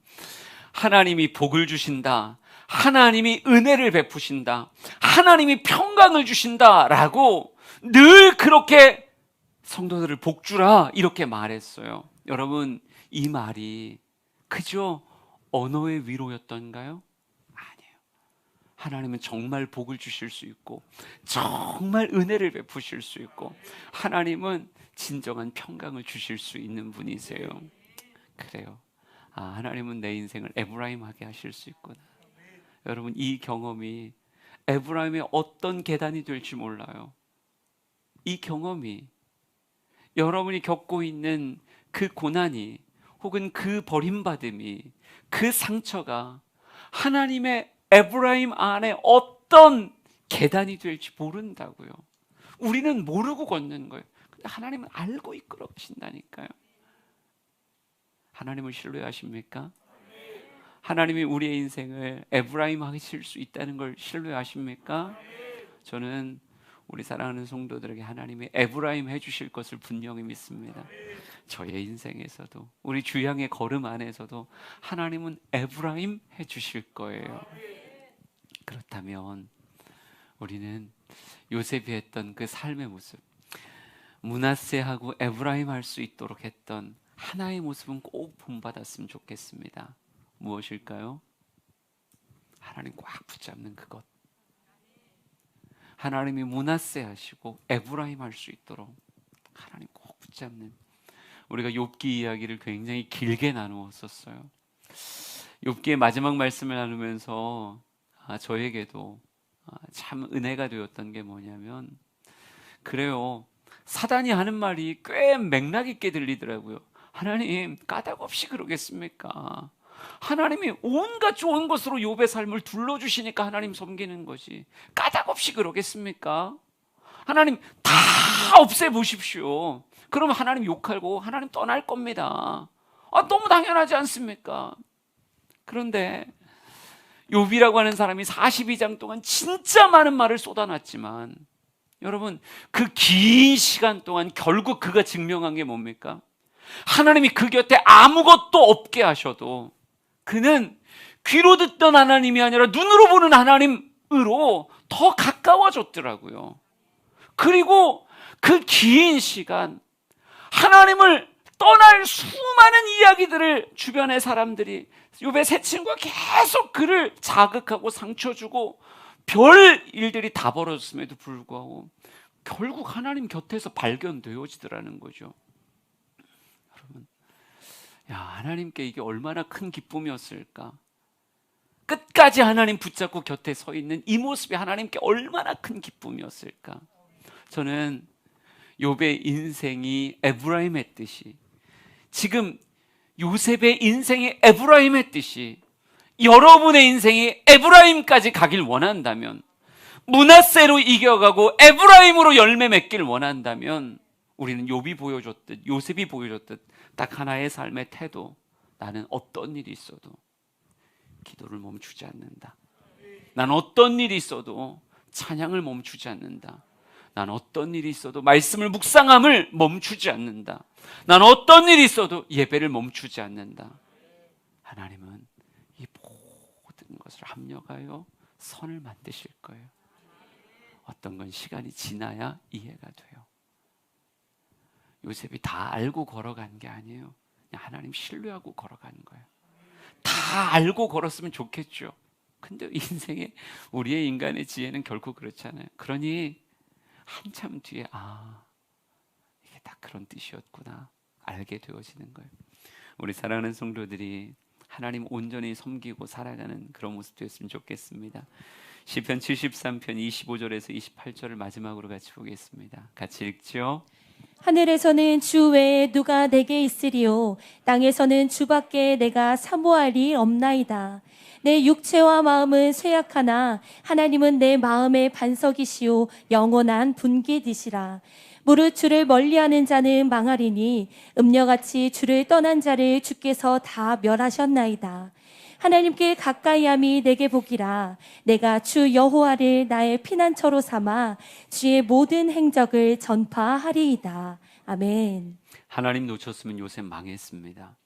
하나님이 복을 주신다, 하나님이 은혜를 베푸신다, 하나님이 평강을 주신다라고 늘 그렇게 성도들을 복주라 이렇게 말했어요. 여러분, 이 말이 그저 언어의 위로였던가요? 하나님은 정말 복을 주실 수 있고 정말 은혜를 베푸실 수 있고 하나님은 진정한 평강을 주실 수 있는 분이세요. 그래요. 하나님은 내 인생을 에브라임하게 하실 수 있구나. 여러분, 이 경험이 에브라임의 어떤 계단이 될지 몰라요. 이 경험이 여러분이 겪고 있는 그 고난이 혹은 그 버림받음이, 그 상처가 하나님의 에브라임 안에 어떤 계단이 될지 모른다고요. 우리는 모르고 걷는 거예요. 근데 하나님은 알고 이끌어 가신다니까요. 하나님을 신뢰하십니까? 하나님이 우리의 인생을 에브라임 하실 수 있다는 걸 신뢰하십니까? 저는 우리 사랑하는 성도들에게 하나님이 에브라임 해주실 것을 분명히 믿습니다. 저의 인생에서도, 우리 주양의 걸음 안에서도 하나님은 에브라임 해주실 거예요. 그렇다면 우리는 요셉이 했던 그 삶의 모습, 므낫세하고 에브라임 할 수 있도록 했던 하나의 모습은 꼭 본받았으면 좋겠습니다. 무엇일까요? 하나님 꽉 붙잡는 그것. 하나님이 므낫세 하시고 에브라임 할 수 있도록 하나님 꼭 붙잡는. 우리가 욥기 이야기를 굉장히 길게 나누었었어요. 욥기의 마지막 말씀을 나누면서 저에게도 참 은혜가 되었던 게 뭐냐면, 그래요, 사단이 하는 말이 꽤 맥락 있게 들리더라고요. 하나님 까닭 없이 그러겠습니까? 하나님이 온갖 좋은 것으로 욥의 삶을 둘러주시니까 하나님 섬기는 것이 까닭 없이 그러겠습니까? 하나님 다 없애보십시오. 그러면 하나님 욕하고 하나님 떠날 겁니다. 너무 당연하지 않습니까? 그런데 욥이라고 하는 사람이 42장 동안 진짜 많은 말을 쏟아놨지만, 여러분, 그 긴 시간 동안 결국 그가 증명한 게 뭡니까? 하나님이 그 곁에 아무것도 없게 하셔도 그는 귀로 듣던 하나님이 아니라 눈으로 보는 하나님으로 더 가까워졌더라고요. 그리고 그 긴 시간 하나님을 떠날 수많은 이야기들을 주변의 사람들이, 욥의 세 친구가 계속 그를 자극하고 상처 주고 별 일들이 다 벌어졌음에도 불구하고 결국 하나님 곁에서 발견되어지더라는 거죠. 여러분, 하나님께 이게 얼마나 큰 기쁨이었을까? 끝까지 하나님 붙잡고 곁에 서 있는 이 모습이 하나님께 얼마나 큰 기쁨이었을까? 저는 욥의 인생이 에브라임 했듯이, 지금 요셉의 인생이 에브라임 했듯이 여러분의 인생이 에브라임까지 가길 원한다면, 므낫세로 이겨가고 에브라임으로 열매 맺길 원한다면, 우리는 욥이 보여줬듯, 요셉이 보여줬듯 딱 하나의 삶의 태도. 나는 어떤 일이 있어도 기도를 멈추지 않는다. 난 어떤 일이 있어도 찬양을 멈추지 않는다. 난 어떤 일이 있어도 말씀을 묵상함을 멈추지 않는다. 난 어떤 일이 있어도 예배를 멈추지 않는다. 하나님은 이 모든 것을 합력하여 선을 만드실 거예요. 어떤 건 시간이 지나야 이해가 돼요. 요셉이 다 알고 걸어간 게 아니에요. 그냥 하나님 신뢰하고 걸어간 거예요. 다 알고 걸었으면 좋겠죠. 근데 인생에 우리의 인간의 지혜는 결코 그렇지 않아요. 그러니 한참 뒤에 이게 딱 그런 뜻이었구나 알게 되어지는 거예요. 우리 사랑하는 성도들이 하나님 온전히 섬기고 살아가는 그런 모습 되었으면 좋겠습니다. 시편 73편 25절에서 28절을 마지막으로 같이 보겠습니다. 같이 읽죠. 하늘에서는 주 외에 누가 내게 있으리요, 땅에서는 주밖에 내가 사모할이 없나이다. 내 육체와 마음은 쇠약하나 하나님은 내 마음의 반석이시오 영원한 분깃이시라. 무릇 주를 멀리하는 자는 망하리니 음녀같이 주를 떠난 자를 주께서 다 멸하셨나이다. 하나님께 가까이함이 내게 복이라. 내가 주 여호와를 나의 피난처로 삼아 주의 모든 행적을 전파하리이다. 아멘. 하나님 놓쳤으면 요셉 망했습니다.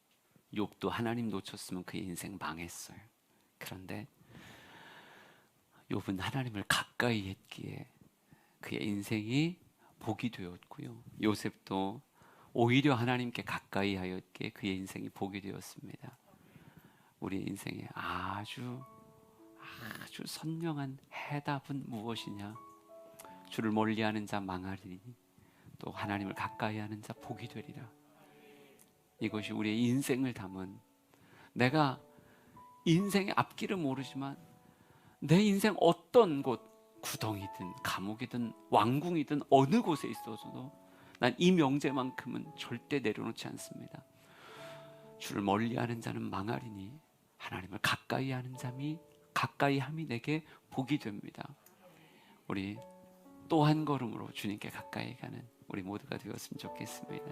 욥도 하나님 놓쳤으면 그의 인생 망했어요. 그런데 욥은 하나님을 가까이 했기에 그의 인생이 복이 되었고요. 요셉도 오히려 하나님께 가까이 하였기에 그의 인생이 복이 되었습니다. 우리의 인생에 아주 선명한 해답은 무엇이냐? 주를 멀리하는 자 망하리니 또 하나님을 가까이 하는 자 복이 되리라. 이것이 우리의 인생을 담은, 내가 인생의 앞길을 모르지만 내 인생 어떤 곳, 구덩이든 감옥이든 왕궁이든 어느 곳에 있어서도 난 이 명제만큼은 절대 내려놓지 않습니다. 주를 멀리하는 자는 망하리니 하나님을 가까이 하는 자이 가까이 함이 내게 복이 됩니다. 우리 또 한 걸음으로 주님께 가까이 가는 우리 모두가 되었으면 좋겠습니다.